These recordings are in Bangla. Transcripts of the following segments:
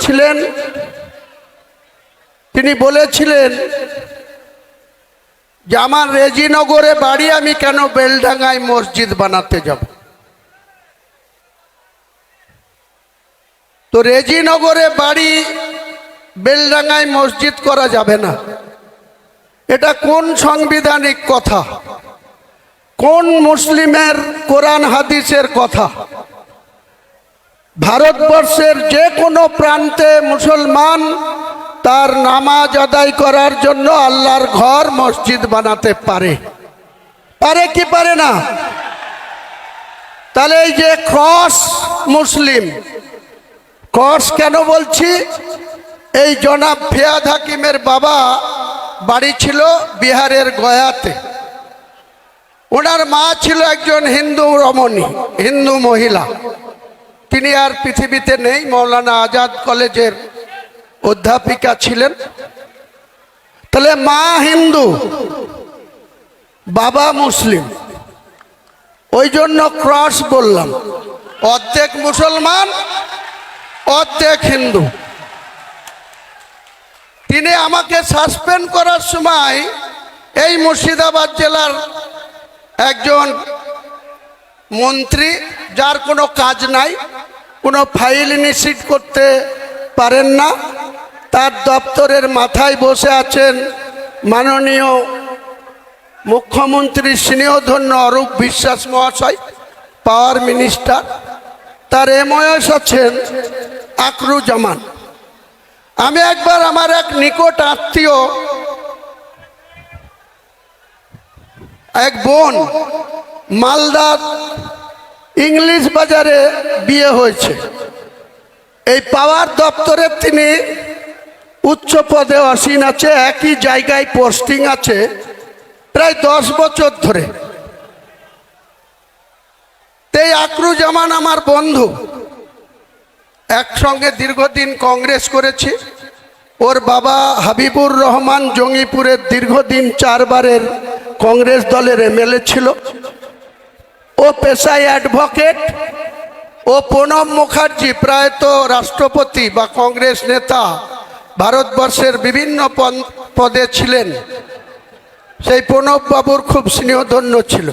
করেছিলেন, তিনি বলেছিলেন যে আমার রেজিনগরে বাড়ি, আমি কেন বেলডাঙ্গায় মসজিদ বানাতে যাব। তো রেজিনগরে বাড়ি, বেলডাঙ্গায় মসজিদ করা যাবে না। এটা কোন সাংবিধানিক কথা, কোন মুসলিমের কোরআন হাদিসের কথা? ভারতবর্ষের যে কোনো প্রান্তে মুসলমান তার নামাজ আদায় করার জন্য আল্লাহর ঘর মসজিদ বানাতে পারে, পারে কি পারে না? তাহলে এই যে ক্রস মুসলিম, ক্রস কেন বলছি? এই জনাব ফিয়াদ হাকিমের বাবা বাড়ি ছিল বিহারের গয়াতে। ওনার মা ছিল একজন হিন্দু রমণী, হিন্দু মহিলা। তিনি আর পৃথিবীতে নেই, মৌলানা আজাদ কলেজের অধ্যাপিকা ছিলেন। তাহলে মা হিন্দু, বাবা মুসলিম, ওই জন্য ক্রস বললাম। অর্ধেক মুসলমান, অর্ধেক হিন্দু। তিনি আমাকে সাসপেন্ড করার সময় এই মুর্শিদাবাদ জেলার একজন মন্ত্রী, যার কোনো কাজ নাই, কোনো ফাইল ইনিশিয়েট করতে পারেন না, তার দপ্তরের মাথায় বসে আছেন মাননীয় মুখ্যমন্ত্রী স্নেহধন্য অরূপ বিশ্বাস মহাশয়, পাওয়ার মিনিস্টার। তার এমওএস আছেন আকরুজ্জামান। আমি একবার আমার এক নিকট আত্মীয়, এক বোন, মালদার ইংলিশ বাজারে বিয়ে হয়েছে। এই পাওয়ার দপ্তরে তিনি উচ্চ পদে আসীন আছে, একই জায়গায় পোস্টিং আছে প্রায় 10 বছর ধরে। এই আকরুজ্জামান আমার বন্ধু, একসঙ্গে দীর্ঘদিন কংগ্রেস করেছি। ওর বাবা হাবিবুর রহমান জঙ্গিপুরের দীর্ঘদিন 4 বারের কংগ্রেস দলের এমএলএ ছিল। ও পেশায় অ্যাডভোকেট। ও প্রণব মুখার্জি প্রায়ত রাষ্ট্রপতি বা কংগ্রেস নেতা, ভারতবর্ষের বিভিন্ন পদে ছিলেন। সেই প্রণব বাবুর খুব স্নেহধন্য ছিল।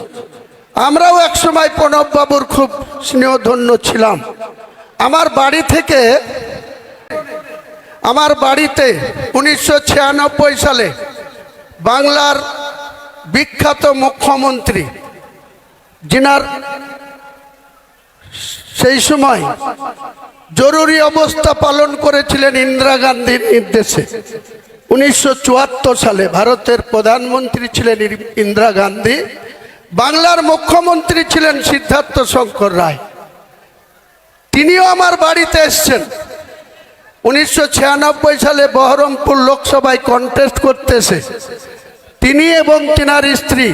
আমরাও একসময় প্রণব বাবুর খুব স্নেহধন্য ছিলাম। আমার বাড়ি থেকে, আমার বাড়িতে 1996 সালে বাংলার বিখ্যাত মুখ্যমন্ত্রী, যিনার সেই সময় জরুরি অবস্থা পালন করেছিলেন ইন্দিরা গান্ধীর নির্দেশে। 1974 সালে ভারতের প্রধানমন্ত্রী ছিলেন ইন্দিরা গান্ধী, বাংলার মুখ্যমন্ত্রী ছিলেন সিদ্ধার্থ শঙ্কর রায়। তিনিও আমার বাড়িতে এসছেন। 1996 সালে বহরমপুর লোকসভায় কন্টেস্ট করতে এসে তিনি এবং তিনার স্ত্রী,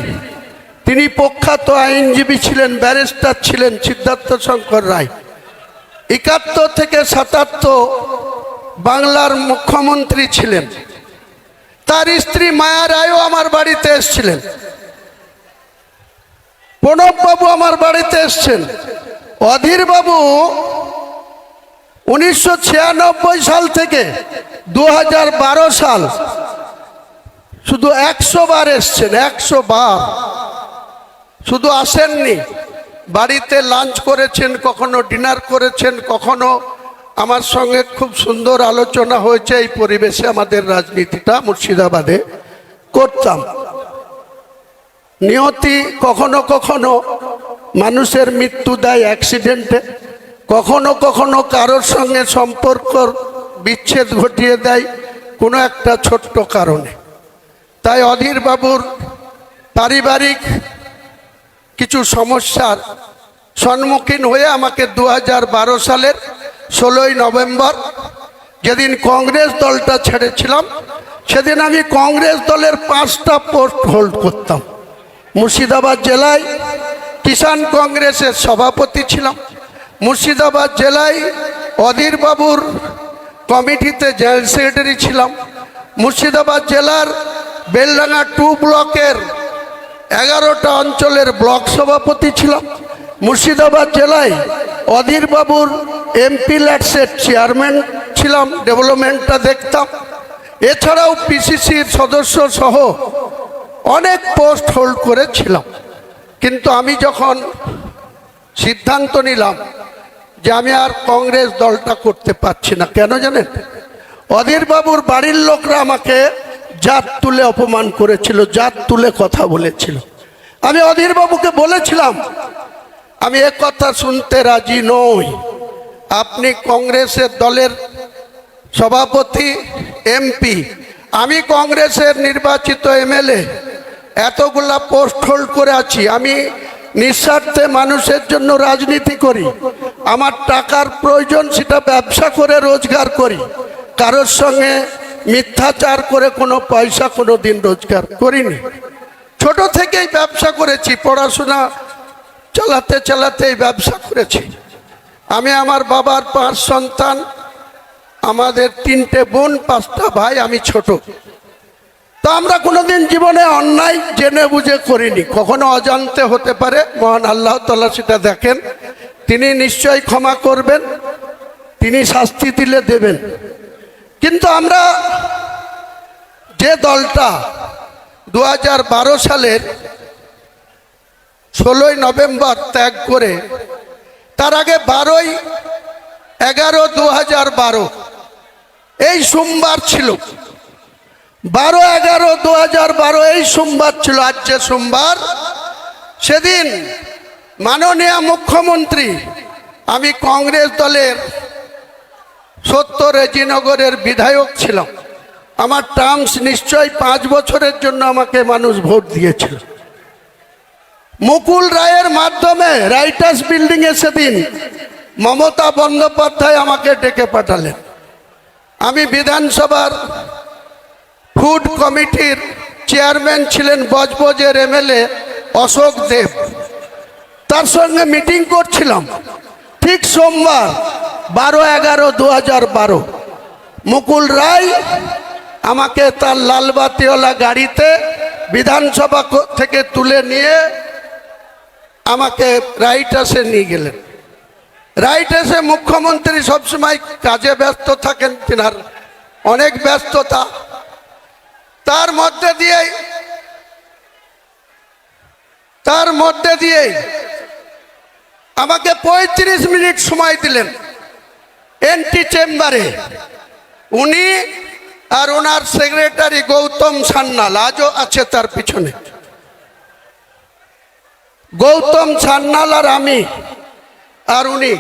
তিনি প্রখ্যাত আইনজীবী ছিলেন, ব্যারিস্টার ছিলেন সিদ্ধার্থ শঙ্কর রায়। 71 থেকে 77 বাংলার মুখ্যমন্ত্রী ছিলেন। তার স্ত্রী মায়া রায়ও আমার বাড়িতে এসছিলেন। প্রণব বাবু আমার বাড়িতে এসছেন। অধীর বাবু 1996 সাল থেকে 2012 সাল শুধু 100 বার এসছেন। 100 বার শুধু আসেননি, বাড়িতে লাঞ্চ করেছেন, কখনো ডিনার করেছেন, কখনো আমার সঙ্গে খুব সুন্দর আলোচনা হয়েছে। এই পরিবেশে আমাদের রাজনীতিটা মুর্শিদাবাদে করতাম। নিয়তি কখনো কখনো মানুষের মৃত্যু দেয় অ্যাক্সিডেন্টে, কখনো কখনো কারোর সঙ্গে সম্পর্ক বিচ্ছেদ ঘটিয়ে দেয় কোনো একটা ছোট্ট কারণে। তাই অধীর বাবুর পারিবারিক কিছু সমস্যার সম্মুখীন হয়ে আমাকে 2012 সালের 16ই নভেম্বর, যেদিন কংগ্রেস দলটা ছেড়েছিলাম, সেদিন আমি কংগ্রেস দলের 5টা পোস্ট হোল্ড করতাম। মুর্শিদাবাদ জেলায় কিষাণ কংগ্রেসের সভাপতি ছিলাম। মুর্শিদাবাদ জেলায় অধীর বাবুর কমিটিতে জেনারেল সেক্রেটারি ছিলাম। মুর্শিদাবাদ জেলার বেলডাঙ্গা 2 ব্লকের 11টা অঞ্চলের ব্লক সভাপতি ছিলাম। মুর্শিদাবাদ জেলায় অধীর বাবুর এমপি ল্যাটসের চেয়ারম্যান ছিলাম। ছিলাম, ডেভেলপমেন্টটা দেখতাম। এছাড়াও পিসিসির সদস্য সহ অনেক পোস্ট হোল্ড করেছিলাম। কিন্তু আমি যখন সিদ্ধান্ত নিলাম যে আমি আর কংগ্রেস দলটা করতে পারছি না, কেন জানেন? অধীরবাবুর বাড়ির লোকরা আমাকে জাত তুলে অপমান করেছিল, জাত তুলে কথা বলেছিল। আমি অধীরবাবুকে বলেছিলাম আমি এ কথা শুনতে রাজি নই। আপনি কংগ্রেসের দলের সভাপতি, এমপি, আমি কংগ্রেসের নির্বাচিত এমএলএ, এতগুলা পোস্ট হোল্ড করে আছি। আমি নিঃস্বার্থে মানুষের জন্য রাজনীতি করি। আমার টাকার প্রয়োজন, সেটা ব্যবসা করে রোজগার করি। কারোর সঙ্গে মিথ্যাচার করে কোনো পয়সা কোনো দিন রোজগার করিনি। ছোট থেকেই ব্যবসা করেছি, পড়াশোনা চালাতে চালাতে ব্যবসা করেছি। আমি আমার বাবার 5 সন্তান, আমাদের 3টে বোন, 5টা ভাই, আমি ছোট। তো আমরা কোনোদিন জীবনে অন্যায় জেনে বুঝে করিনি, কখনো অজান্তে হতে পারে। মহান আল্লাহ তাআলা সেটা দেখেন, তিনি নিশ্চয়ই ক্ষমা করবেন, তিনি শাস্তি দিলে দেবেন। কিন্তু আমরা যে দলটা 2012 সালের 16ই নভেম্বর ত্যাগ করে, তার আগে 12/11/2012 এই সোমবার ছিল, 12/11/2012 এই সোমবার ছিল। আজ যে সোমবার, সেদিন মাননীয় মুখ্যমন্ত্রী, আমি কংগ্রেস দলের 70 রেজিনগরের বিধায়ক ছিলাম। আমার টার্মস নিশ্চয়ই 5 বছরের জন্য আমাকে মানুষ ভোট দিয়েছিল। মুকুল রায়ের মাধ্যমে রাইটার্স বিল্ডিংয়ে সেদিন মমতা বন্দ্যোপাধ্যায় আমাকে ডেকে পাঠালেন। আমি বিধানসভার ফুড কমিটির চেয়ারম্যান ছিলেন বজবজের এমএলএ অশোক দেব, তার সঙ্গে মিটিং করছিলাম। ঠিক সোমবার 12/11/2012 মুকুল রায় আমাকে তার লালবাতিওয়ালা গাড়িতে বিধানসভা থেকে তুলে নিয়ে আমাকে রাইটার্সে নিয়ে গেলেন। রাইটার্সে মুখ্যমন্ত্রী সবসময় কাজে ব্যস্ত থাকেন, তিনার অনেক ব্যস্ততা। তার মধ্যে দিয়েই আমাকে 35 মিনিট সময় দিলেন এন্টি চেম্বারে। উনি আর ওনার সেক্রেটারি গৌতম সান্যাল, আজও আছে তার পিছনে, গৌতম সান্যাল আর আমি আর উনি।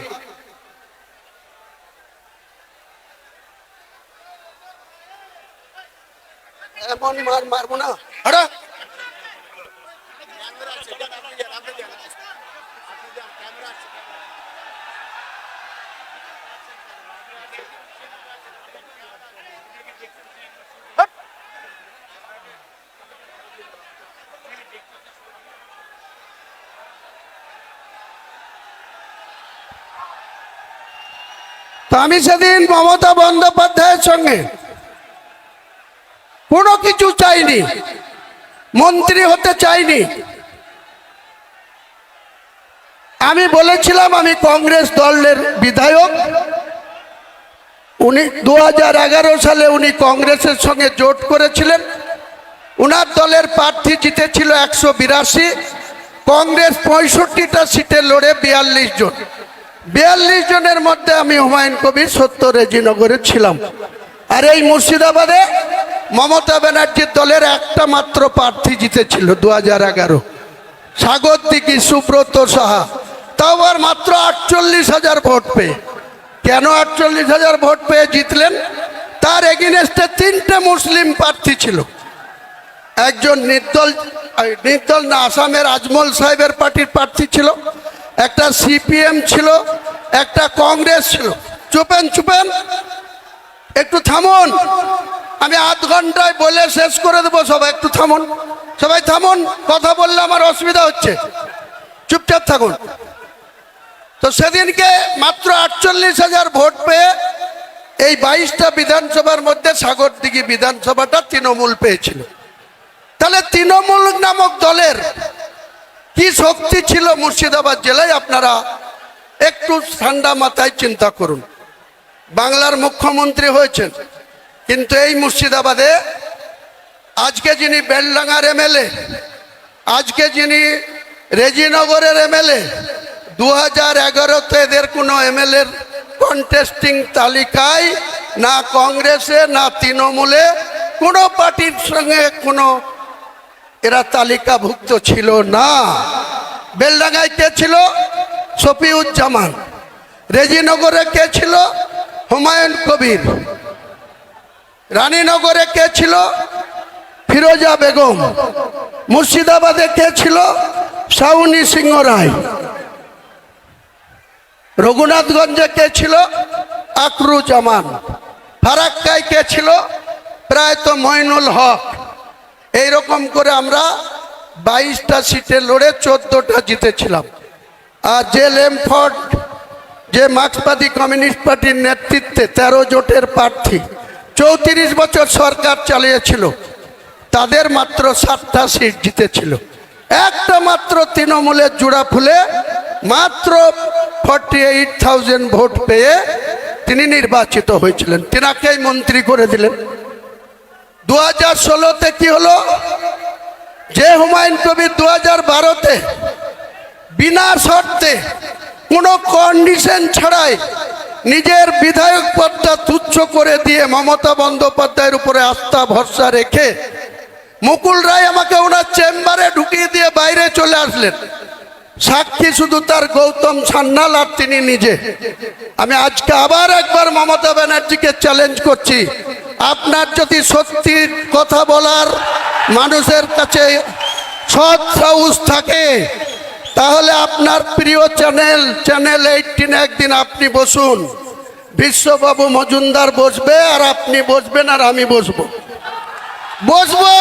এমন মারবো না। তো আমি সেদিন মমতা বন্দ্যোপাধ্যায়ের সঙ্গে কোনো কিছু চাইনি, মন্ত্রী হতে চাইনি। আমি বলেছিলাম আমি কংগ্রেস দলের বিধায়ক। উনি 2011 সালে উনি কংগ্রেসের সঙ্গে জোট করেছিলেন। উনার দলের প্রার্থী জিতেছিল 182, কংগ্রেস 65টা সিটে লড়ে 42 জন। 42 জনের মধ্যে আমি হুমায়ুন কবির 70 রেজিনগরে ছিলাম। আর এই মুর্শিদাবাদে মমতা ব্যানার্জির দলের একটা মাত্র প্রার্থী জিতেছিল 2011, সাগরদিঘি সুব্রত সাহা, তাও আর মাত্র 48,000 ভোট পেয়ে। কেন 48,000 ভোট পেয়ে জিতলেন? তার এগেইনস্টে 3টে মুসলিম প্রার্থী ছিল। একজন নির্দল না, আসামের আজমল সাহেবের পার্টির প্রার্থী ছিল, একটা সিপিএম ছিল, একটা কংগ্রেস ছিল। চুপেন, একটু থামুন, আমি আধ ঘন্টায় বলে শেষ করে দেবো। সবাই একটু থামুন, সবাই থামুন, কথা বললে আমার অসুবিধা হচ্ছে, চুপচাপ থাকুন। তো সেদিনকে মাত্র 48,000 ভোট পেয়ে এই 22টা বিধানসভার মধ্যে সাগরদিঘি বিধানসভাটা তৃণমূল পেয়েছিল। তাহলে তৃণমূল নামক দলের কি শক্তি ছিল মুর্শিদাবাদ জেলায়, আপনারা একটু ঠান্ডা মাথায় চিন্তা করুন। বাংলার মুখ্যমন্ত্রী হয়েছেন, কিন্তু এই মুর্শিদাবাদে আজকে যিনি বেলডাঙ্গার এমএলএ, আজকে যিনি রেজিনগরের এমএলএ, 2011-তে এদের কোনো এমএলএর কন্টেস্টিং তালিকায় না কংগ্রেসে না তৃণমূলে কোনো পার্টির সঙ্গে কোনো এরা তালিকাভুক্ত ছিল না। বেলডাঙ্গায় কে ছিল? শফিউজ্জামান। রেজিনগরে কে ছিল? হুমায়ুন কবির। রানীনগরে কে ছিল? ফিরোজা বেগম। মুর্শিদাবাদে কে ছিল? শাউনি সিংহ রায়। রঘুনাথগঞ্জে কে ছিল? আকরুজ্জামান। ফারাক্কায় কে ছিল? প্রায়ত মইনুল হক। এইরকম করে আমরা 22টা সিটে লড়ে 14টা জিতেছিলাম। আর যে লেমফোর্ড, যে মার্ক্সবাদী কমিউনিস্ট পার্টির নেতৃত্বে 13 জোটের প্রার্থী 34 বছর সরকার চালিয়েছিল, তাদের মাত্র 7টা সিট জিতেছিল। একটা মাত্র তৃণমূলের জোড়া ফুলে মাত্র 48,000 ভোট পেয়ে তিনি নির্বাচিত হয়েছিলেন, তিনাকেই মন্ত্রী করে দিলেন। 2016-তে কি হলো? যে হুমায়ুন কবির 2012-তে বিনা শর্তে কোনো কন্ডিশন ছাড়াই নিজের বিধায়ক পদটা তুচ্ছ করে দিয়ে মমতা বন্দ্যোপাধ্যায়ের উপরে আস্থা ভরসা রেখে মুকুল রায় আমাকে ওনার চেম্বারে ঢুকিয়ে দিয়ে বাইরে চলে আসলেন। সাক্ষী শুধু তার গৌতম সান্যাল আর তিনি নিজে। আমি আজকে আবার একবার মমতা ব্যানার্জিকে চ্যালেঞ্জ করছি, আপনার যদি সত্যি কথা বলার মানুষের কাছে সৎ সাহস থাকে, তাহলে আপনার প্রিয় চ্যানেল 18 একদিন আপনি বসুন, বিশ্ববাবু মজুমদার বসবে আর আপনি বসবেন আর আমি বসবো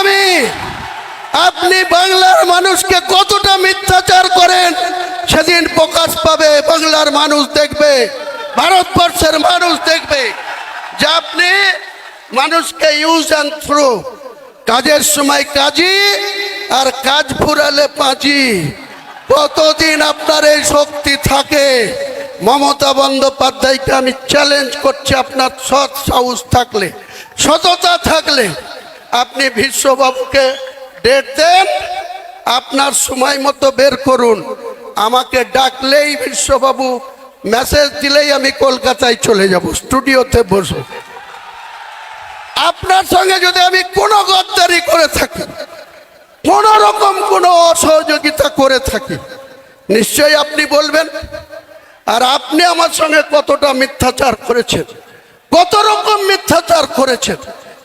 আমি। আপনি বাংলার মানুষকে কতটা মিথ্যাচার করেন সেদিন প্রকাশ পাবে। বাংলার মানুষ দেখবে, ভারতবর্ষের মানুষ দেখবে যে আপনি মানুষকে ইউজ অ্যান্ড থ্রো, কাজের সময় কাজী আর কাজ ফুরালে পাঁচি। কতদিন আপনার এই শক্তি থাকে? মমতা বন্দ্যোপাধ্যায়কে আমি চ্যালেঞ্জ করছি, আপনার সৎ সাহস থাকলে, সততা থাকলে আপনি বিশ্ববাবুকে ডেট দেন, আপনার সময় মতো বের করুন। আমাকে ডাকলেই বিশ্ববাবু মেসেজ দিলেই আমি কলকাতায় চলে যাব, স্টুডিওতে বসবো। আপনার সঙ্গে যদি আমি কোনো গদ্দারি করে থাকি, কোন রকম কোনো অসহযোগিতা করে থাকি, নিশ্চয়ই আপনি বলবেন। আর আপনি আমার সঙ্গে কতটা মিথ্যাচার করেছেন, কত রকম মিথ্যাচার করেছেন,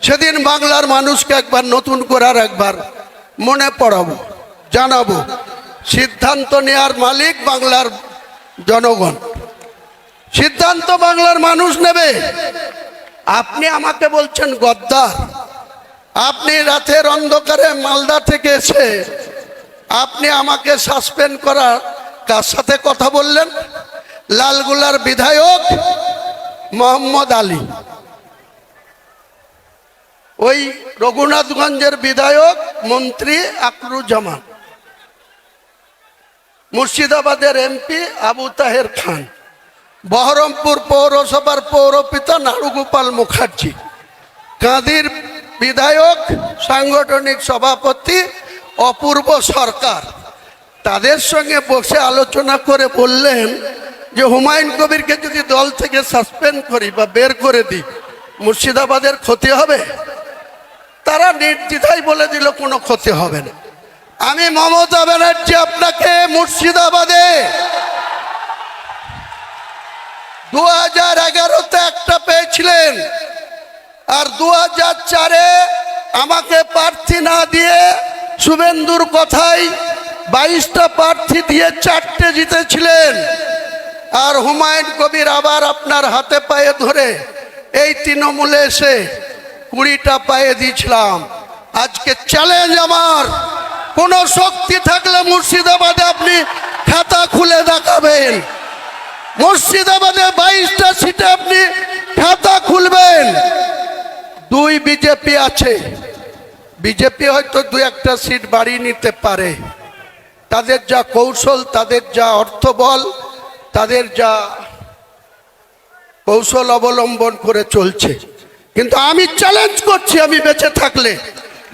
সেদিন বাংলার মানুষকে একবার নতুন করে আর একবার মনে পড়াবো, জানাবো। সিদ্ধান্ত নেওয়ার মালিক বাংলার জনগণ, সিদ্ধান্ত বাংলার মানুষ নেবে। আপনি আমাকে বলছেন গদ্দার। আপনি রাতের অন্ধকারে মালদা থেকে এসে আপনি আমাকে সাসপেন্ড করার কার সাথে কথা বললেন? লালগুলার বিধায়ক মোহাম্মদ আলী, ওই রঘুনাথগঞ্জের বিধায়ক মন্ত্রী আকরুজ্জামান, মুর্শিদাবাদের এমপি আবু তাহের খান, বহরমপুর পৌরসভার পৌরপিতা নারুগোপাল মুখার্জি, কাঁদির বিধায়ক সাংগঠনিক সভাপতি অপূর্ব সরকার, তাদের সঙ্গে বসে আলোচনা করে বললেন যে হুমায়ুন কবিরকে যদি দল থেকে সাসপেন্ড করি বা বের করে দিই, মুর্শিদাবাদের ক্ষতি হবে? তারা নির্দ্বিধায় বলে দিল কোনো ক্ষতি হবে না। আমি মমতা ব্যানার্জি আপনাকে মুর্শিদাবাদে 2011-তে একটা পেয়েছিলেন, আর 2004-এ আমাকে প্রার্থী না দিয়ে শুভেন্দুর কথায় 22টা প্রার্থী দিয়ে 4টে জিতেছিলেন। আর হুমায়ুন কবির আবার আপনার হাতে পায়ে ধরে এই তৃণমূলে এসে 20টা পায়ে দিয়েছিলাম। আজকে চ্যালেঞ্জ আমার, কোন শক্তি থাকলে মুর্শিদাবাদে আপনি খাতা খুলে দেখাবেন। মুর্শিদাবাদে 22টা সিটে আপনি খাতা খুলবেন। 2 বিজেপি আছে, বিজেপি হয়তো 2-1টা সিট বাড়িয়ে নিতে পারে। তাদের যা কৌশল, তাদের যা অর্থবল, তাদের যা কৌশল অবলম্বন করে চলছে। কিন্তু আমি চ্যালেঞ্জ করছি, আমি বেঁচে থাকলে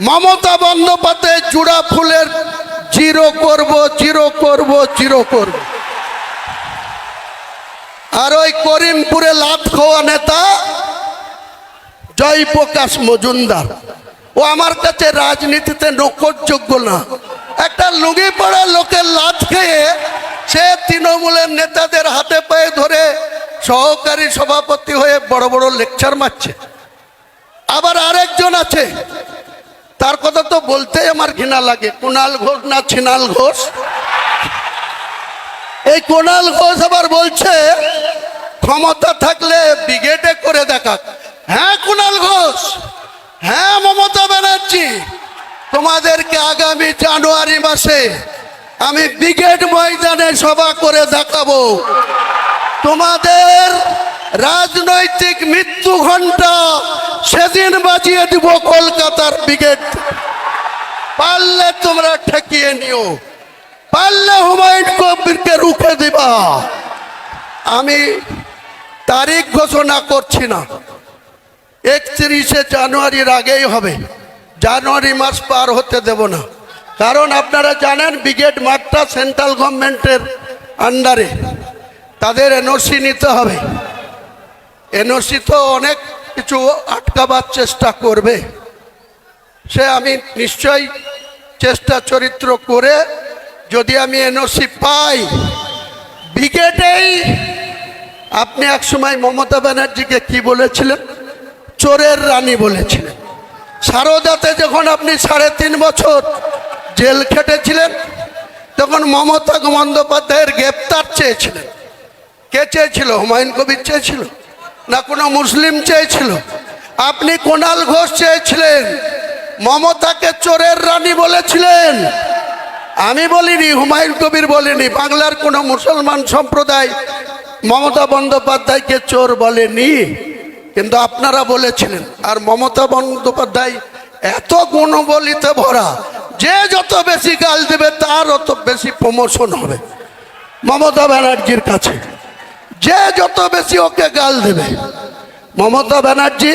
মমতা বন্দ্যোপাধ্যায় জুড়া ফুলের জিরো করব, জিরো করব, জিরো করব। আর ওই করিমপুরে লাত খাওয়া নেতা জয়প্রকাশ মজুমদার, ও আমার কাছে রাজনীতিতে নকরযোগ্য না। একটা লুঙ্গি পড়া লোকের লাত খেয়ে সে তৃণমূলের নেতাদের হাতে পায়ে ধরে সহকারী সভাপতি হয়ে বড় বড় লেকচার মারছে। আবার আরেকজন আছে, তার কথা তো বলতেই আমার ঘৃণা লাগে, কুণাল ঘোষ না ছিনাল ঘোষ। এই কুণাল ঘোষ আবার বলছে ক্ষমতা থাকলে ব্রিগেডে করে দেখাক। হ্যাঁ কুণাল ঘোষ, হ্যাঁ মমতা ব্যানার্জি, তোমাদেরকে আগামী জানুয়ারি মাসে আমি ব্রিগেড ময়দানে সভা করে দেখাবো। তোমাদের রাজনৈতিক মৃত্যু ঘণ্টা সেদিন বাজিয়ে দিব কলকাতার ব্রিগেড। পারলে তোমরা ঠেকিয়ে নিও, পারলে হুমায়ুন কবিরকে রুখে দিবা। আমি তারিখ ঘোষণা করছি না, 31শে জানুয়ারির আগেই হবে, জানুয়ারি মাস পার হতে দেব না। কারণ আপনারা জানেন ব্রিগেড মাঠটা সেন্ট্রাল গভর্নমেন্টের আন্ডারে, তাদের এনওসি নিতে হবে। এনওসি তো অনেক কিছু আটকাবার চেষ্টা করবে, সে আমি নিশ্চয়ই চেষ্টা চরিত্র করে যদি আমি এনওসি পাই ব্রিগেডেই। আপনি এক সময় মমতা ব্যানার্জিকে কি বলেছিলেন? চোরের রানী বলেছিলেন। সারদাতে যখন আপনি 3.5 বছর জেল খেটেছিলেন তখন মমতা বন্দ্যোপাধ্যায়ের গ্রেপ্তার চেয়েছিলেন। কে চেয়েছিল? হুমায়ুন কবির চেয়েছিল না কোনো মুসলিম চেয়েছিল? আপনি কুণাল ঘোষ চেয়েছিলেন। মমতাকে চোরের রানী বলেছিলেন, আমি বলিনি, হুমায়ুন কবির বলেনি। বাংলার কোনো মুসলমান সম্প্রদায় মমতা বন্দ্যোপাধ্যায়কে চোর বলেনি, কিন্তু আপনারা বলেছিলেন। আর মমতা বন্দ্যোপাধ্যায় এত গুণবলিতে ভরা, যে যত বেশি গাল দেবে তার অত বেশি প্রমোশন হবে মমতা ব্যানার্জির কাছে। যে যত বেশি ওকে গাল দেবে। মমতা ব্যানার্জি,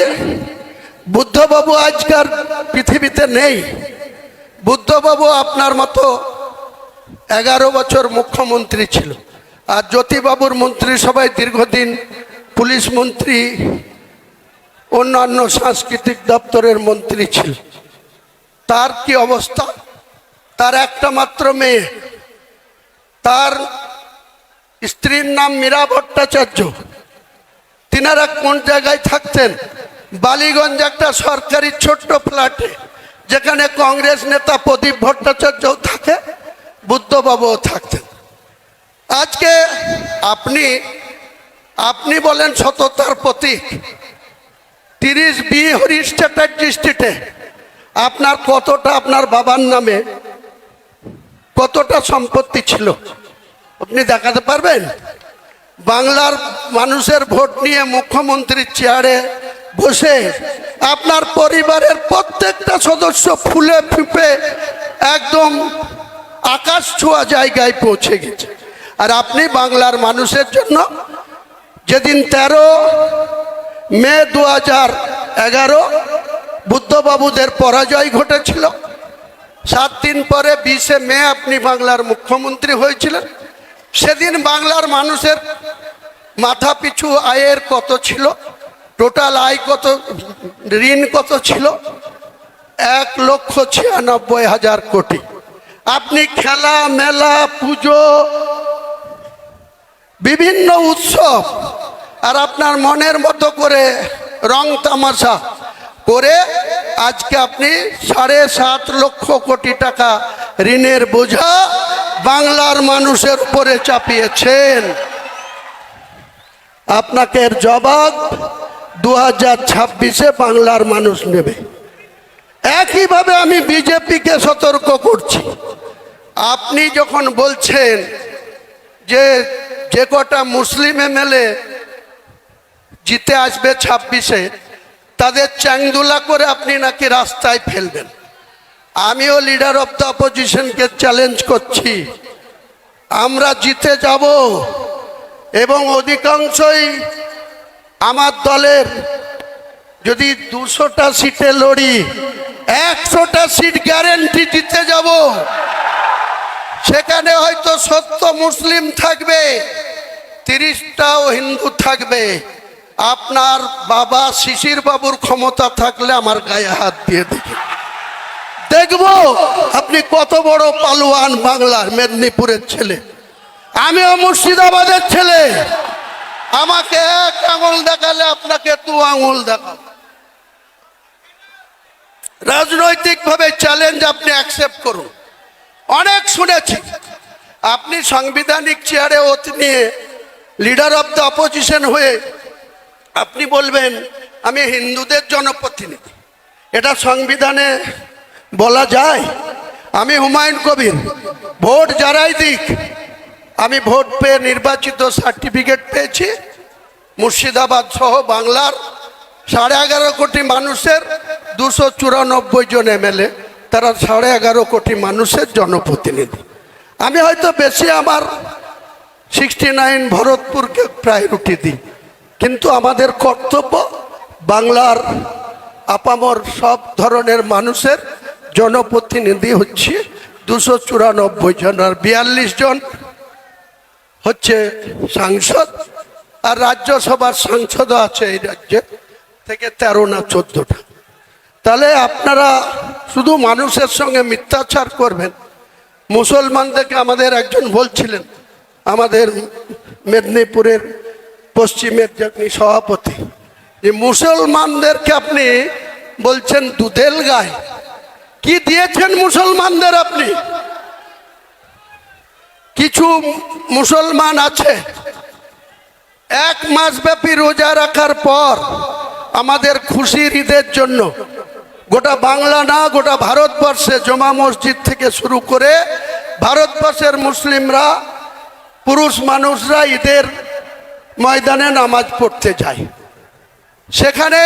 বুদ্ধবাবু আজকাল পৃথিবীতে নেই। বুদ্ধবাবু আপনার মতো 11 বছর মুখ্যমন্ত্রী ছিল, আর জ্যোতিবাবুর মন্ত্রিসভায় দীর্ঘদিন পুলিশ মন্ত্রী, অন্যান্য সাংস্কৃতিক দপ্তরের মন্ত্রী ছিল। তার কি অবস্থা? তার একটা মাত্র মেয়ে, তার স্ত্রীর নাম মীরা ভট্টাচার্য। তিনারা কোন জায়গায় থাকতেন? বালিগঞ্জ একটা সরকারি ছোট্ট ফ্ল্যাটে, যেখানে কংগ্রেস নেতা প্রদীপ ভট্টাচার্যও থাকে, বুদ্ধবাবুও থাকতেন। আজকে আপনি বলেন সততার প্রতীক। 30B হরিশ চ্যাটার্জি স্ট্রিটে আপনার কতটা, আপনার বাবার নামে কতটা সম্পত্তি ছিল আপনি দেখাতে পারবেন? বাংলার মানুষের ভোট নিয়ে মুখ্যমন্ত্রীর চেয়ারে বসে আপনার পরিবারের প্রত্যেকটা সদস্য ফুলে ফুপে একদম আকাশ ছোঁয়া জায়গায় পৌঁছে গেছে। আর আপনি বাংলার মানুষের জন্য যেদিন 13 মে 2011 বুদ্ধবাবুদের পরাজয় ঘটেছিল, 7 দিন পরে 20শে মে আপনি বাংলার মুখ্যমন্ত্রী হয়েছিলেন। সেদিন বাংলার মানুষের মাথা পিছু আয়ের কত ছিল, টোটাল আয় কত, ঋণ কত ছিল? 1,96,000 কোটি। আপনি খেলা মেলা, পুজো, বিভিন্ন উৎসব আর আপনার মনের মতো করে রং তামাশা করে আজকে আপনি 7.5 লক্ষ কোটি টাকা ঋণের বোঝা বাংলার মানুষের উপরে চাপিয়েছেন। আপনাকে এর জবাব 2026-এ বাংলার মানুষ নেবে। একইভাবে আমি বিজেপিকে সতর্ক করছি। আপনি যখন বলছেন যে কটা মুসলিম এমএলএ জিতে আসবে 26-এ, তাদের চ্যাংদুলা করে আপনি নাকি রাস্তায় ফেলবেন। আমিও লিডার অফ দ্য অপোজিশনকে চ্যালেঞ্জ করছি, আমরা জিতে যাব এবং অধিকাংশই আমার দলের যদি 200টা সিটে লড়ি 100টা সিট গ্যারেন্টি জিতে যাব। সেখানে হয়তো 70 মুসলিম থাকবে, 30টাও হিন্দু থাকবে। আপনার বাবা শিশির বাবুর ক্ষমতা থাকলে আমার গায়ে হাত দিয়ে দেখব আপনি কত বড় পালোয়ান। বাংলার মেদিনীপুরের ছেলে, আমিও মুর্শিদাবাদের ছেলে। আমাকে এক আঙুল দেখালে আপনাকে 2 আঙুল দেখাবো। রাজনৈতিকভাবে চ্যালেঞ্জ আপনি অ্যাকসেপ্ট করুন। অনেক শুনেছি আপনি সাংবিধানিক চেয়ারে ওত নিয়ে লিডার অফ দ্য অপোজিশন হয়ে আপনি বলবেন আমি হিন্দুদের জনপ্রতিনিধি। এটা সংবিধানে বলা যায়? আমি হুমায়ুন কবির, ভোট যারাই দিক, আমি ভোট পেয়ে নির্বাচিত সার্টিফিকেট পেয়েছি। মুর্শিদাবাদ সহ বাংলার 11.5 কোটি মানুষের 294 জন এমএলএ, তারা 11.5 কোটি মানুষের জনপ্রতিনিধি। আমি হয়তো বেশি আমার 69 ভরতপুরকে প্রায়োরিটি দিই, কিন্তু আমাদের কর্তব্য বাংলার আপামর সব ধরনের মানুষের জনপ্রতিনিধি হচ্ছে 294 জন, আর 42 জন হচ্ছে সাংসদ, আর রাজ্যসভার সাংসদও আছে এই রাজ্যে থেকে 13 না 14টা। তাহলে আপনারা শুধু মানুষের সঙ্গে মিথ্যাচার করবেন। মুসলমানদেরকে আমাদের একজন বলছিলেন, আমাদের মেদিনীপুরের পশ্চিমের যিনি সভাপতি, যে মুসলমানদেরকে আপনি বলছেন দুধেল গায়। কি দিয়েছেন মুসলমানদের আপনি? কিছু মুসলমান আছে 1 মাস ব্যাপী রোজা রাখার পর আমাদের খুশির ঈদের জন্য গোটা বাংলা না গোটা ভারতবর্ষে জমা মসজিদ থেকে শুরু করে ভারতবর্ষের মুসলিমরা, পুরুষ মানুষরা ঈদের ময়দানে নামাজ পড়তে যায়। সেখানে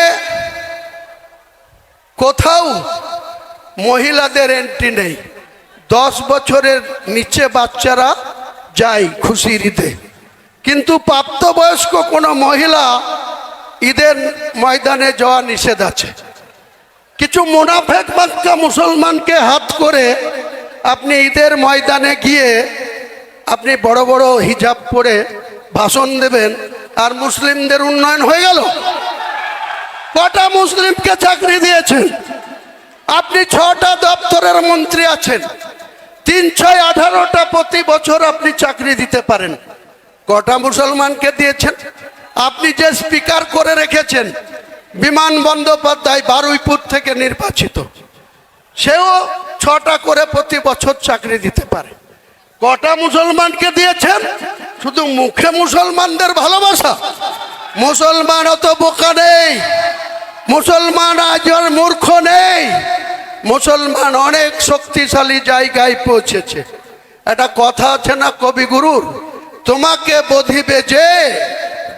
কোথাও মহিলাদের এন্ট্রি নেই। 10 বছরের নিচে বাচ্চারা যায় খুশির ঈদে, কিন্তু প্রাপ্তবয়স্ক কোনো মহিলা ঈদের ময়দানে যাওয়া নিষেধ আছে। কিছু মুনাফেক বাক্কা মুসলমানকে হাত করে আপনি ঈদের ময়দানে গিয়ে আপনি বড় বড় হিজাব পরে ভাষণ দেবেন, আর মুসলিমদের উন্নয়ন হয়ে গেল? কটা মুসলিমকে চাকরি দিয়েছেন আপনি? 6টা দপ্তরের মন্ত্রী আছেন, 3, 6, 18টা প্রতি বছর আপনি চাকরি দিতে পারেন। কটা মুসলমানকে দিয়েছেন? আপনি যে স্পিকার করে রেখেছেন বিমান বন্দ্যোপাধ্যায়, বারুইপুর থেকে নির্বাচিত, সেও 6টা করে প্রতি বছর চাকরি দিতে পারে। কটা মুসলমানকে দিয়েছেন? শুধু মুখে মুসলমানদের ভালোবাসা। মুসলমান অত বোকা নেই, মুসলমান আজ আর মূর্খ নেই। মুসলমান অনেক শক্তিশালী জায়গায় পৌঁছেছে। একটা কথা আছে না কবিগুরুর, তোমাকে বধিবে যে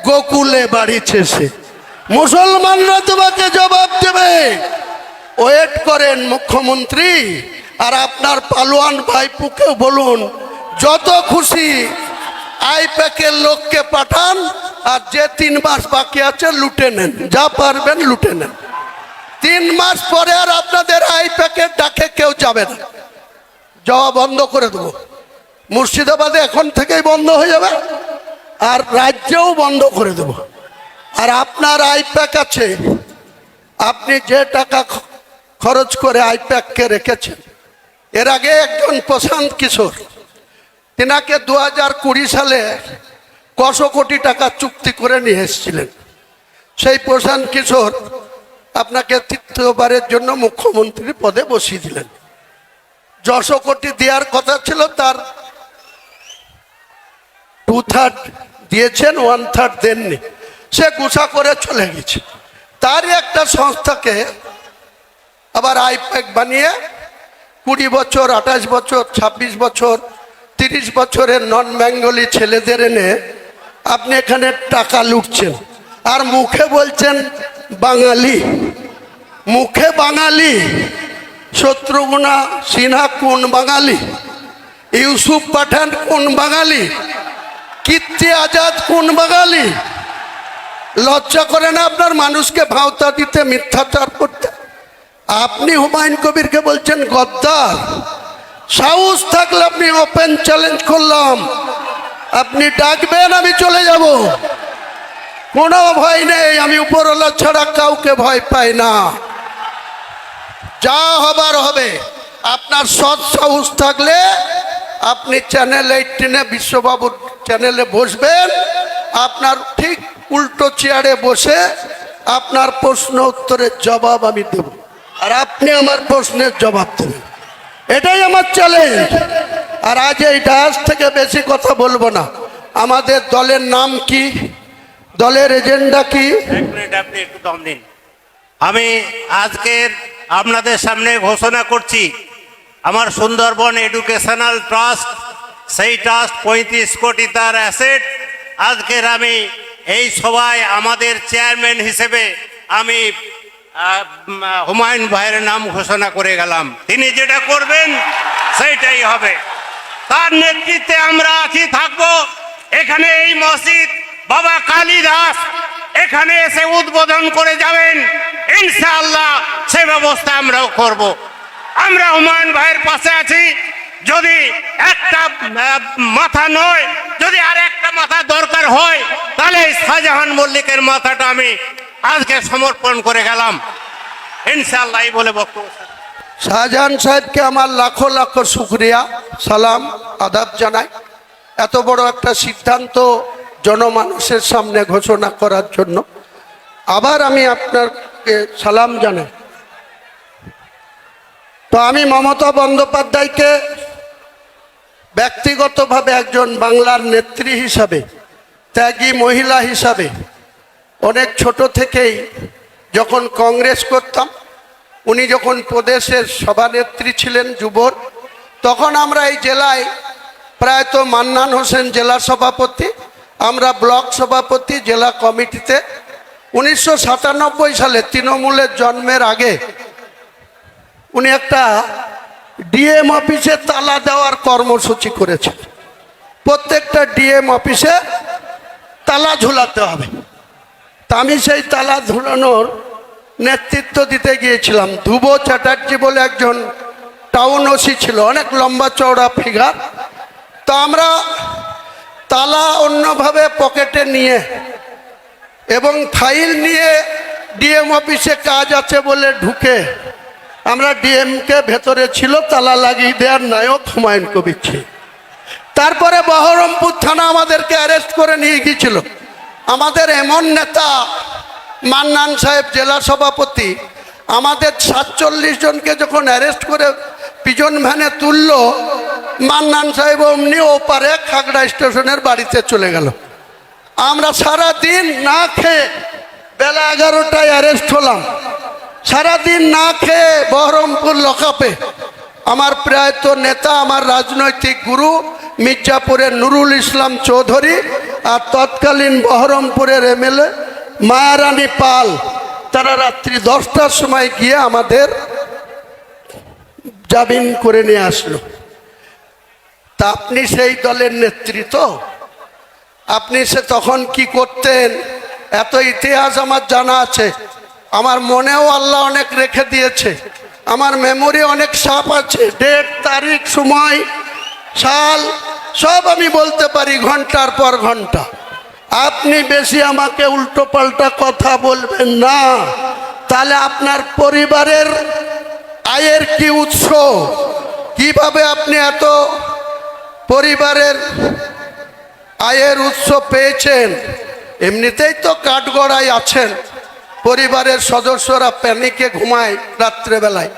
গোকুলে বাড়িছে সে। মুসলমানরা তোমাকে জবাব দেবে। ওয়েট করেন মুখ্যমন্ত্রী, আর আপনার পালোয়ান ভাইপুকেও বলুন যত খুশি আইপ্যাকের লোককে পাঠান, আর যে 3 মাস বাকি আছে লুটে নেন, যা পারবেন লুটে নেন। 3 মাস পরে আর আপনাদের আইপ্যাকের ডাকে কেউ যাবে না, যাওয়া বন্ধ করে দেবো। মুর্শিদাবাদে এখন থেকেই বন্ধ হয়ে যাবে, আর রাজ্যেও বন্ধ করে দেব। আর আপনার আইপ্যাক আছে, আপনি যে টাকা খরচ করে আইপ্যাককে রেখেছেন। এর আগে একজন প্রশান্ত কিশোর, তিনাকে 2020 সালে কত কোটি টাকা চুক্তি করে নিয়ে এসেছিলেন। সেই প্রশান্ত কিশোর আপনাকে 3য়বারের জন্য মুখ্যমন্ত্রী পদে বসিয়ে দিলেন। 100 কোটি দেওয়ার কথা ছিল, তার 2/3 দিয়েছেন, 1/3 দেননি। সে গুছা করে চলে গেছে। তারই একটা সংস্থাকে আবার আইপ্যাক বানিয়ে 20 বছর, 28 বছর, 26 বছর, 30 বছরের নন বেঙ্গলি ছেলেদের এনে আপনি এখানে টাকা লুটছেন, আর মুখে বলছেন বাঙালি। মুখে বাঙালি। শত্রুঘ্না সিনহা কোন বাঙালি? ইউসুফ পাঠান কোন বাঙালি? কীর্তি আজাদ কোন বাঙালি? লজ্জা করে না আপনার মানুষকে ভাওতা দিতে, মিথ্যাচার করতে? আপনি হুমায়ুন কবিরকে বলছেন গদ্দার। সাহস থাকলে আপনি ওপেন চ্যালেঞ্জ করলাম, আপনি ডাকবেন, আমি চলে যাব, কোনো ভয় নেই। আমি উপরওয়ালা ছাড়া কাউকে ভয় পাই না। যা হবার হবে। আপনার সৎ সাহস থাকলে আপনি চ্যানেল 18-এ বিশ্ববাবুর চ্যানেলে বসবেন, আপনার ঠিক উল্টো চেয়ারে বসে আপনার প্রশ্ন উত্তরের জবাব আমি দেব, আর আপনি আমার প্রশ্নের জবাব দেবেন। এটাই আমার চ্যালেঞ্জ। আর আজ এই ডায়াস থেকে বেশি কথা বলবো না। আমাদের দলের নাম কি, দলের এজেন্ডা কি? আপনি একটু দম দিন। আমি আজকের আপনাদের সামনে ঘোষণা করছি, আমার সুন্দরবন এডুকেশনাল ট্রাস্ট, সেই ট্রাস্ট 35 কোটি তার অ্যাসেট। আজকের আমি এই সভায় আমাদের চেয়ারম্যান হিসেবে আমি হুমায়ুন ভাইয়ের নাম ঘোষণা করে গেলাম। তিনি যেটা করবেন সেইটাই হবে। তার নেতৃত্বে আমরা আছি, থাকবো। এখানে এই মসজিদ বাবা কালিদাস এখানে এসে উদ্বোধন করে যাবেন, ইনশাআল্লাহ সে ব্যবস্থা আমরাও করব। আমরা হুমায়ুন ভাইয়ের পাশে আছি। যদি একটা মাথা নয়, যদি আর একটা মাথা দরকার হয়, তাহলে শাহজাহান মল্লিকের মাথাটা আমি আজকে সমর্পণ করে গেলাম, ইনশাআল্লাহ। এই বলে বক্তব্য। শাহজাহান সাহেবকে আমার লাখো লাখো শুকরিয়া, সালাম, আদাব জানাই। এত বড় একটা সিদ্ধান্ত জনমানুষের সামনে ঘোষণা করার জন্য আবার আমি আপনাকে সালাম জানাই। তো আমি মমতা বন্দ্যোপাধ্যায়কে ব্যক্তিগতভাবে একজন বাংলার নেত্রী হিসাবে, ত্যাগী মহিলা হিসাবে, অনেক ছোট থেকেই যখন কংগ্রেস করতাম, উনি যখন প্রদেশের সভানেত্রী ছিলেন যুবর, তখন আমরা এই জেলায় প্রায়ত মান্নান হোসেন জেলা সভাপতি, আমরা ব্লক সভাপতি জেলা কমিটিতে। 1997 সালে তৃণমূলের জন্মের আগে উনি একটা ডিএম অফিসে তালা দেওয়ার কর্মসূচি করেছেন। প্রত্যেকটা ডিএম অফিসে তালা ঝুলাতে হবে। তা আমি সেই তালা ঝুলানোর নেতৃত্ব দিতে গিয়েছিলাম। ধ্রুব চ্যাটার্জি বলে একজন টাউন ওসি ছিল, অনেক লম্বা চওড়া ফিগার। তো আমরা তালা অন্যভাবে পকেটে নিয়ে এবং ফাইল নিয়ে ডিএম অফিসে কাজ আছে বলে ঢুকে আমরা ডিএমকে ভেতরে ছিল, তালা লাগিয়ে দেওয়ার নায়ক হুমায়ুন কবির ছিল। তারপরে বহরমপুর থানা আমাদেরকে অ্যারেস্ট করে নিয়ে গিয়েছিল। আমাদের এমন নেতা মান্নান সাহেব জেলা সভাপতি, আমাদের 47 জনকে যখন অ্যারেস্ট করে পিজন ভ্যানে তুলল, মান্নান সাহেব অমনি ওপারে খাগড়া স্টেশনের বাড়িতে চলে গেল। আমরা সারা দিন না খেয়ে, বেলা 11টায় অ্যারেস্ট হলাম, সারাদিন না খেয়ে বহরমপুর লকআপে। আমার প্রায়ত নেতা, আমার রাজনৈতিক গুরু মির্জাপুরের নুরুল ইসলাম চৌধুরী আর তৎকালীন বহরমপুরের এমএলএ মায়ারানী পাল, তারা রাত্রি 10টার সময় গিয়ে আমাদের জামিন করে নিয়ে আসলো। তা আপনি সেই দলের নেতৃত্ব, আপনি সে তখন কি করতেন এত ইতিহাস আমার জানা আছে। আমার মনেও আল্লাহ অনেক রেখে দিয়েছে, আমার মেমোরি অনেক সাপ আছে, ডেট, তারিখ, সময়, সাল সব আমি বলতে পারি ঘন্টার পর ঘন্টা। আপনি বেশি আমাকে উল্টো পাল্টা কথা বলবেন না, তাহলে আপনার পরিবারের আয়ের কি উৎস, কিভাবে আপনি এত পরিবারের আয়ের উৎস পেয়েছেন? এমনিতেই তো কাঠগড়ায় আছেন, পরিবারের সদস্যরা প্যানিকে ঘুমায় রাত্রেবেলায়,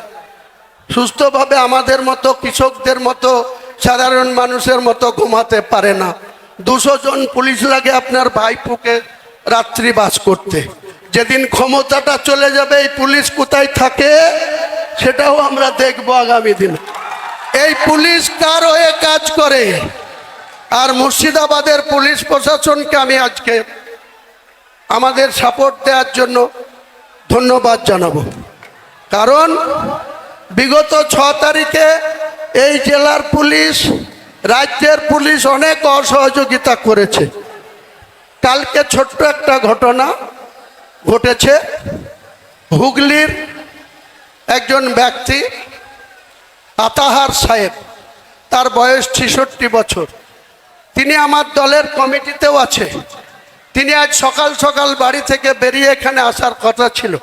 সুস্থভাবে আমাদের মতো কৃষকদের মতো সাধারণ মানুষের মতো ঘুমাতে পারে না। 200 জন পুলিশ লাগে আপনার ভাইপুকে রাত্রি বাস করতে। যেদিন ক্ষমতাটা চলে যাবে এই পুলিশ কোথায় থাকে সেটাও আমরা দেখবো আগামী দিনে। এই পুলিশ কার হয়ে কাজ করে? আর মুর্শিদাবাদের পুলিশ প্রশাসনকে আমি আজকে আমাদের সাপোর্ট দেওয়ার জন্য ধন্যবাদ জানাবো। কারণ বিগত 6 তারিখে এই জেলার পুলিশ, রাজ্যের পুলিশ অনেক অসহযোগিতা করেছে। কালকে ছোট্ট একটা ঘটনা ঘটেছে। হুগলির একজন ব্যক্তি আতাহার সাহেব, তার বয়স 66 বছর। তিনি আমার দলের কমিটিতেও আছে। তিনি আজ সকাল সকাল বাড়ি থেকে বেরিয়ে এখানে আসার কথা ছিল।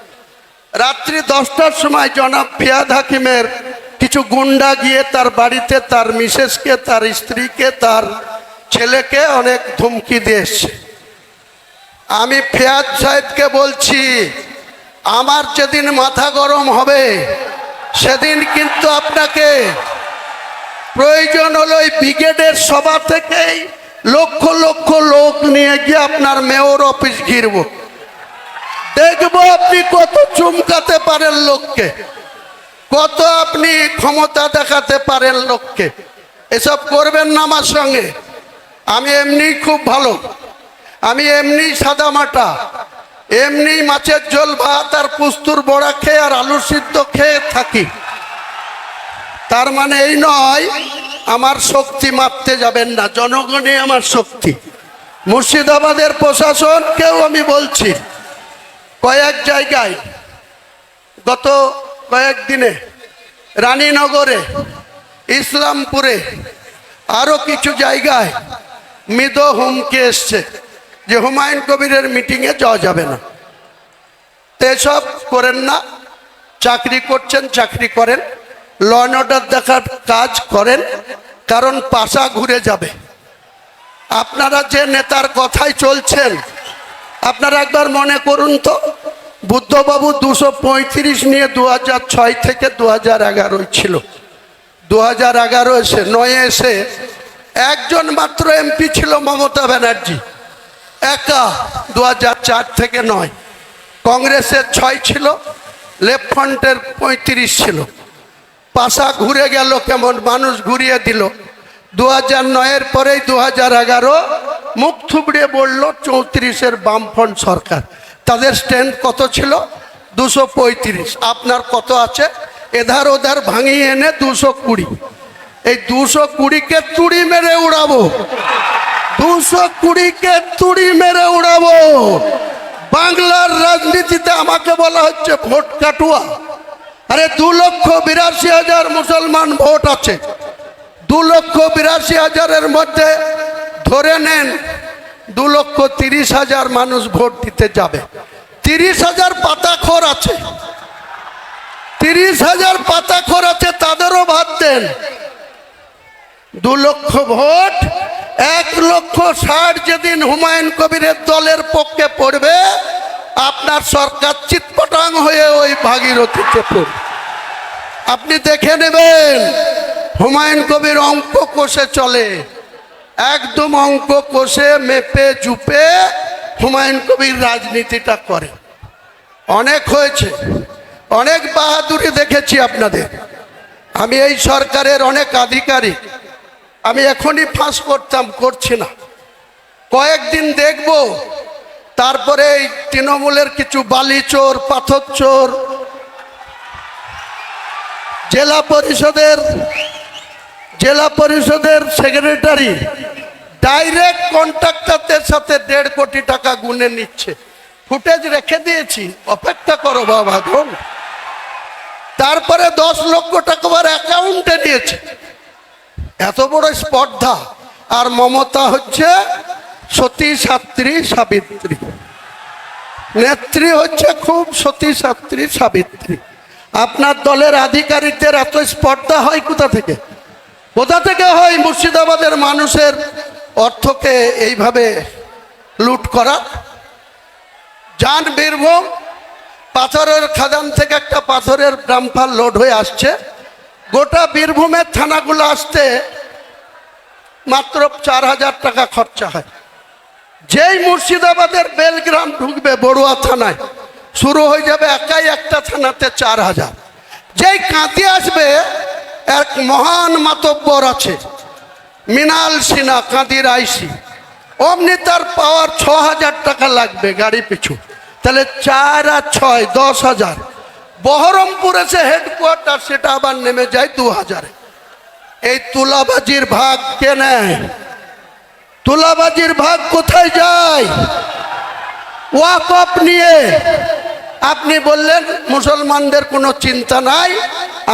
রাত্রি 10টার সময় জনাব ফিয়াদ হাকিমের কিছু গুন্ডা গিয়ে তার বাড়িতে তার মিসেসকে, তার স্ত্রীকে, তার ছেলেকে অনেক ধমকি দিয়ে এসছে। আমি ফিয়াদ সাহেবকে বলছি, আমার যেদিন মাথা গরম হবে সেদিন কিন্তু আপনাকে প্রয়োজন হলো ওই ব্রিগেডের সভা থেকেই লক্ষ লক্ষ লোক নিয়ে গিয়ে আপনার মেয়র অফিস ঘিরব। দেখবো আপনি কত চুমকাতে পারেন লোককে, কত আপনি ক্ষমতা দেখাতে পারেন লোককে। এসব করবেন না আমার সঙ্গে। আমি এমনি খুব ভালো, আমি এমনি সাদামাটা, এমনি মাছের ঝোল ভাত আর পুস্তুর বড়া খেয়ে আর আলু সিদ্ধ খেয়ে থাকি। তার মানে এই নয় আমার শক্তি মাপতে যাবেন না, জনগণই আমার শক্তি। মুর্শিদাবাদের প্রশাসনকেও আমি বলছি, কয়েক জায়গায় গত কয়েকদিনে রানীনগরে, ইসলামপুরে, আরও কিছু জায়গায় মৃদু হুমকি এসছে যে হুমায়ুন কবিরের মিটিংয়ে যাওয়া যাবে না। তো এসব করেন না। চাকরি করছেন, চাকরি করেন, ল অ্যান্ড অর্ডার দেখার কাজ করেন, কারণ পাশা ঘুরে যাবে। আপনারা যে নেতার কথাই চলছেন, আপনারা একবার মনে করুন তো, বুদ্ধবাবু 235 নিয়ে 2006 থেকে 2011 ছিল। 2011 এসে 9 এসে একজন মাত্র এমপি ছিল মমতা ব্যানার্জি, একা। 2004 থেকে 9 কংগ্রেসের 6 ছিল, লেফট ফ্রন্টের 35 ছিল। পাশা ঘুরে গেল, কেমন মানুষ ঘুরিয়ে দিল। 2009-এর পরেই 2011 মুখ থুবড়িয়ে বলল 34-এর বামফ্রন্ট সরকার। তাদের স্ট্রেংথ কত ছিল? 235। আপনার কত আছে? এধার ওধার ভাঙিয়ে এনে 220। এই 220-কে তুড়ি মেরে উড়াবো, 220-কে তুড়ি মেরে উড়াবো। বাংলার রাজনীতিতে আমাকে বলা হচ্ছে ভোট কাটুয়া। আরে 2,82,000 মুসলমান ভোট আছে। 2,82,000-এর মধ্যে ধরে নেন 2,30,000 মানুষ ভোট দিতে যাবে। 30,000 পাতাখোর আছে, 30,000 পাতাখোর আছে, তাদেরও বাদ দেন। 2 লক্ষ ভোট, 1,60,000 যেদিন হুমায়ুন কবিরের দলের পক্ষে পড়বে, আপনার সরকার চিৎপটাং হয়ে ওই ভাগীরথীতে পড়বে। আপনি দেখে নেবেন। হুমায়ুন কবির অঙ্ক কষে চলে, একদম অঙ্ক কষে মেপে জুপে হুমায়ুন কবির রাজনীতিটা করে। অনেক হয়েছে, অনেক বাহাদুরি দেখেছি আপনাদের। আমি এই সরকারের অনেক আধিকারিক, আমি এখনই ফাঁস করতাম, করছি না, কয়েকদিন দেখব। তারপরে এই তৃণমূলের কিছু বালি চোর, পাথর চোর, জেলা পরিষদের সেক্রেটারি ডাইরেক্ট কন্ট্রাক্টরদের সাথে 1.5 কোটি টাকা গুনে নিচ্ছে। ফুটেজ রেখে দিয়েছি, অপেক্ষা করো বাবা গো। তারপরে 10 লক্ষ টাকা আবার অ্যাকাউন্টে নিয়েছে। এত বড় স্পর্ধা। আর মমতা হচ্ছে সতী সাত্রী সাবিত্রী, নেত্রী হচ্ছে খুব সতী সাত্রী সাবিত্রী। আপনার দলের আধিকারিকদের এত স্পর্ধা হয় কোথা থেকে? কোথা থেকে হয় মুর্শিদাবাদের মানুষের অর্থকে এইভাবে লুট করা? যান বীরভূম, পাথরের খাদান থেকে একটা পাথরের ডাম্পার লোড হয়ে আসছে। গোটা বীরভূমের থানাগুলো আসতে মাত্র 4,000 টাকা খরচা হয়। যেই মুর্শিদাবাদের বেলগ্রাম ঢুকবে বড়ুয়া থানায়, শুরু হয়ে যাবে একাই একটা থানাতে 4,000। যেই কাঁদি আসবে, এক মহান মাতব্বর আছে মৃণাল সিনহা, কাঁদির আইসি, অমনি তার পাওয়ার 6,000 টাকা লাগবে গাড়ি পিছু। তাহলে 4 আর 6 10,000। বহরমপুর এসে হেডকোয়ার্টার, সেটা আবার নেমে যায় 2,000। এই তুলাবাজির ভাগ কে নেয়? তুলাবাজির ভাগ কোথায় যায়? ওয়াকফ নিয়ে আপনি বললেন মুসলমানদের কোনো চিন্তা নাই,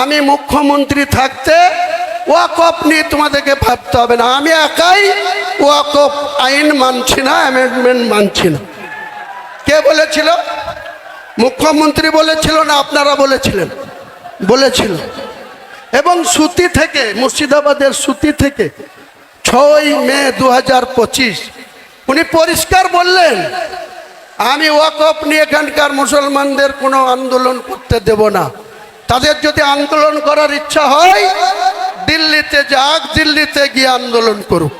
আমি মুখ্যমন্ত্রী থাকতে ওয়াকফ নিয়ে তোমাদেরকে ভাবতে হবে না। আমি একাই ওয়াকফ আইন মানছি না, অ্যামেন্ডমেন্ট মানছি না। কে বলেছিল? মুখ্যমন্ত্রী বলেছিল না আপনারা বলেছিলেন? বলেছিল। এবং সুতি থেকে, মুর্শিদাবাদের সুতি থেকে 6 মে 2025 উনি পরিষ্কার বললেন, আমি ওয়াকফ নিয়ে এখানকার মুসলমানদের কোনো আন্দোলন করতে দেব না। তাদের যদি আন্দোলন করার ইচ্ছা হয় দিল্লিতে যাক, দিল্লিতে গিয়ে আন্দোলন করুক।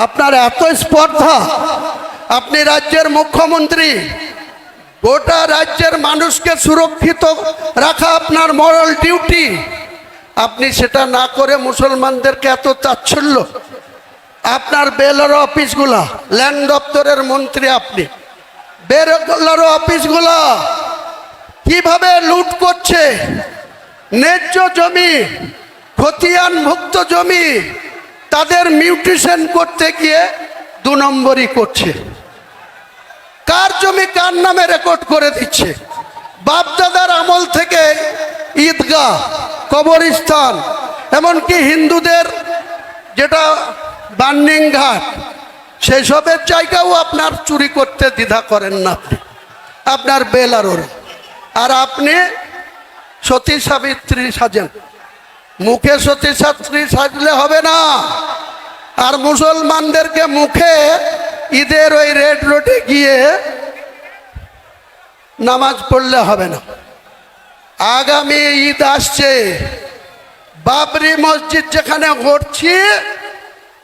আপনার এত স্পর্ধা, আপনি রাজ্যের মুখ্যমন্ত্রী, গোটা রাজ্যের মানুষকে সুরক্ষিত রাখা আপনার মরাল ডিউটি, আপনি সেটা না করে মুসলমানদেরকে এত তাচ্ছিল্য। আপনার বেলার অফিসগুলা, ল্যান্ড দপ্তরের মন্ত্রী আপনি, বেলার অফিসগুলা কিভাবে লুট করছে, ন্যায্য জমি, খতিয়ানভুক্ত জমি তাদের মিউটেশন করতে গিয়ে 2 নম্বরই করছে। কার জমি কার নামে রেকর্ড করে দিচ্ছে। বাপদাদার আমল থেকে ঈদগাহ, কবরস্থান, এমনকি হিন্দুদের যেটা বার্নিং ঘাট, সেসবের জায়গাও আপনার চুরি করতে দ্বিধা করেন না আপনি, আপনার বেলারোর। আর আপনি সতী সাবিত্রী সাজেন, মুখে সতী সাবিত্রী সাজলে হবে না। আর মুসলমানদেরকে মুখে ঈদের ওই রেড রোডে গিয়ে নামাজ পড়লে হবে না। আগামী ঈদ আসছে, বাবরি মসজিদ যেখানে ঘটছি,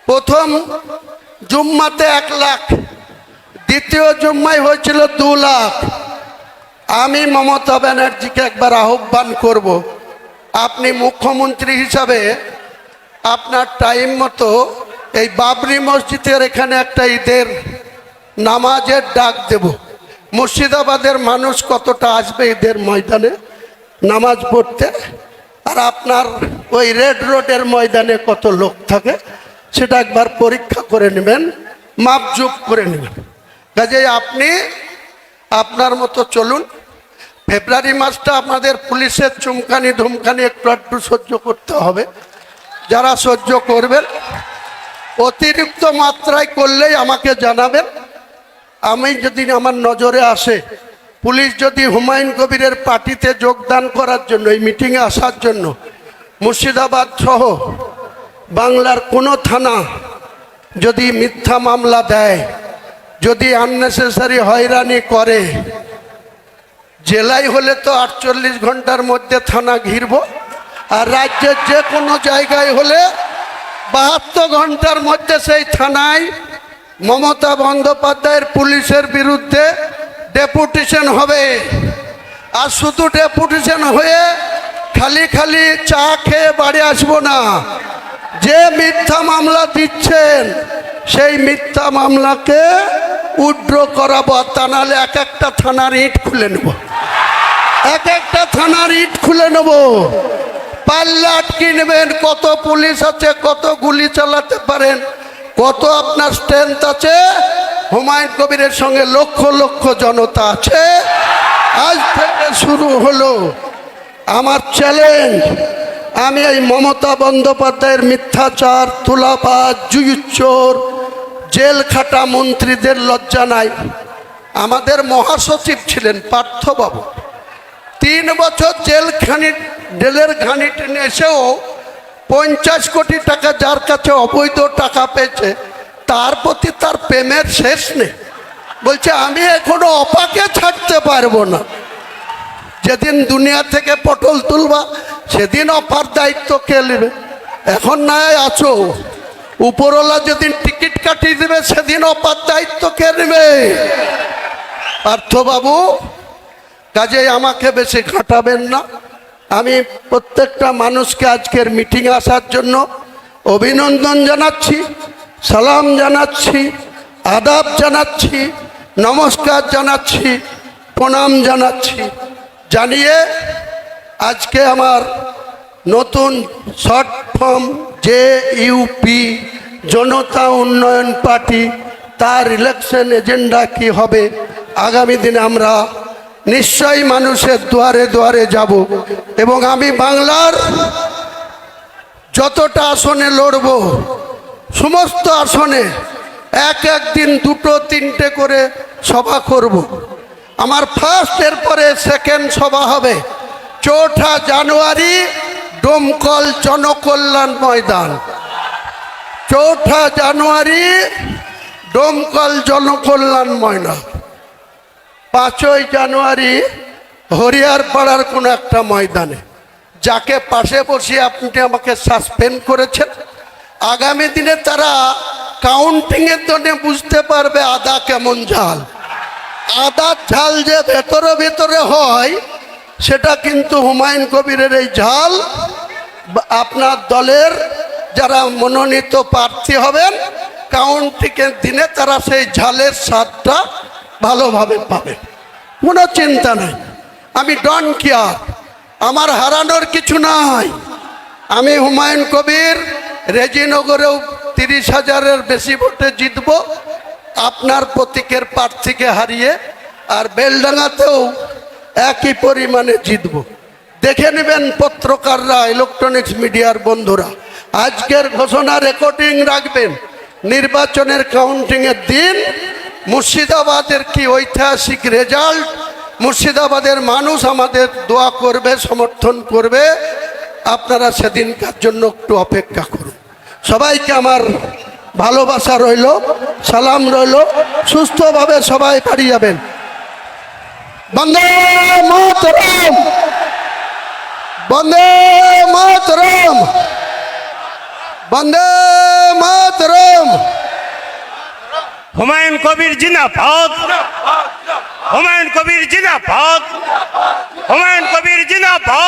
প্রথম জুম্মাতে 1 লাখ, দ্বিতীয় জুম্মায় হয়েছিল 2 লাখ। আমি মমতা ব্যানার্জিকে একবার আহ্বান করব, আপনি মুখ্যমন্ত্রী হিসাবে আপনার টাইম মতো এই বাবরি মসজিদের এখানে একটা ঈদের নামাজের ডাক দেব। মুর্শিদাবাদের মানুষ কতটা আসবে ঈদের ময়দানে নামাজ পড়তে, আর আপনার ওই রেড রোডের ময়দানে কত লোক থাকে সেটা একবার পরীক্ষা করে নেবেন, মাপজোক করে নেবেন। কাজেই আপনি আপনার মতো চলুন। ফেব্রুয়ারি মাসটা আমাদের পুলিশের চুমকানি ধুমকানি একটু সহ্য করতে হবে। যারা সহ্য করবেন, অতিরিক্ত মাত্রায় করলেই আমাকে জানাবেন। আমি যদি আমার নজরে আসে, পুলিশ যদি হুমায়ুন কবিরের পার্টিতে যোগদান করার জন্য, এই মিটিংয়ে আসার জন্য মুর্শিদাবাদ সহ বাংলার কোনো থানা যদি মিথ্যা মামলা দেয়, যদি আননেসেসারি হয়রানি করে, জেলায় হলে তো 48 ঘন্টার মধ্যে থানা ঘিরব, আর রাজ্যের যে কোনো জায়গায় হলে 72 ঘন্টার মধ্যে সেই থানায় মমতা বন্দ্যোপাধ্যায়ের পুলিশের বিরুদ্ধে ডেপুটেশন হবে। আর শুধু ডেপুটেশন হয়ে খালি খালি চা খেয়ে বাড়ি আসবো না। যে মিথ্যা মামলা দিচ্ছেন সেই মিথ্যা মামলাকে উইথড্র করাবো, তা নাহলে এক একটা থানার ইট খুলে নেব, এক একটা থানার ইট খুলে নেব। পাল্লা আটকে নেবেন, কত পুলিশ আছে, কত গুলি চালাতে পারেন, কত আপনার স্ট্রেংথ আছে। হুমায়ুন কবিরের সঙ্গে লক্ষ লক্ষ জনতা আছে। আজ থেকে শুরু হলো আমার চ্যালেঞ্জ। আমি এই মমতা বন্দ্যোপাধ্যায়ের মিথ্যাচার, তুলাবাজ, জুয়ুচোর, জেল খাটা মন্ত্রীদের লজ্জা নাই। আমাদের মহাসচিব ছিলেন পার্থবাবু, 3 বছর জেলের ঘানি টেনে এসেও 50 কোটি টাকা যার কাছে অবৈধ টাকা পেয়েছে, তার প্রতি তার প্রেমের শেষ নেই। বলছে আমি এখনো অপাকে ছাড়তে পারবো না। যেদিন দুনিয়া থেকে পটল তুলবা সেদিন অপার দায়িত্ব কে নেবে? এখন না আছো, উপরওয়ালা যেদিন টিকিট কাটিয়ে দেবে সেদিন অপার দায়িত্ব কে নেবে? পার্থবাবু, কাজেই আমাকে বেশি ঘাটাবেন না। আমি প্রত্যেকটা মানুষকে আজকের মিটিংয়ে আসার জন্য অভিনন্দন জানাচ্ছি, সালাম জানাচ্ছি, আদাব জানাচ্ছি, নমস্কার জানাচ্ছি, প্রণাম জানাচ্ছি। জানিয়ে আজকে আমার নতুন শর্ট ফর্ম JUP জনতা উন্নয়ন পার্টি, তার ইলেকশন এজেন্ডা কি হবে আগামী দিনে আমরা নিশ্চয়ই মানুষের দুয়ারে দুয়ারে যাব। এবং আমি বাংলার যতটা আসনে লড়ব সমস্ত আসনে এক এক দিন দুটো তিনটে করে সভা করব। আমার ফার্স্ট, এরপরে সেকেন্ড সভা হবে 4 জানুয়ারি ডোমকল জনকল্যাণ ময়দান। 4 জানুয়ারি ডোমকল জনকল্যাণ ময়দান। 5 জানুয়ারি হরিয়ারপাড়ার কোনো একটা ময়দানে। যাকে পাশে বসিয়ে আপনি আমাকে সাসপেন্ড করেছেন, আগামী দিনে তারা কাউন্টিংয়ের জন্য বুঝতে পারবে আদা কেমন ঝাল। আদার ঝাল যে ভেতরে ভেতরে হয় সেটা কিন্তু হুমায়ুন কবিরের এই ঝাল আপনার দলের যারা মনোনীত প্রার্থী হবেন কাউন্টিংয়ের দিনে তারা সেই ঝালের স্বাদটা ভালোভাবে পাবে। কোনো চিন্তা নাই, আমি ডন কেয়ার, আমার হারানোর কিছু নাই। আমি হুমায়ুন কবির রেজিনগরেও 30,000-এর বেশি ভোটে জিতব আপনার প্রতীকের প্রার্থীকে হারিয়ে, আর বেলডাঙ্গাতেও একই পরিমাণে জিতব। দেখে নেবেন পত্রকাররা, ইলেকট্রনিক্স মিডিয়ার বন্ধুরা, আজকের ঘোষণা রেকর্ডিং রাখবেন। নির্বাচনের কাউন্টিংয়ের দিন মুর্শিদাবাদের কি ঐতিহাসিক রেজাল্ট, মুর্শিদাবাদের মানুষ আমাদের দোয়া করবে, সমর্থন করবে। আপনারা সেদিনকার জন্য একটু অপেক্ষা করুন। সবাইকে আমার ভালোবাসা রইল, সালাম রইল, সুস্থভাবে সবাই বাড়ি যাবেন। বন্দে মাতরম, বন্দে মাতরম, বন্দে মাতরম। হুমায়ুন কবির জিন্দাবাদ, হুমায়ুন কবির জিন্দাবাদ, হুমায়ুন কবির জিন্দাবাদ।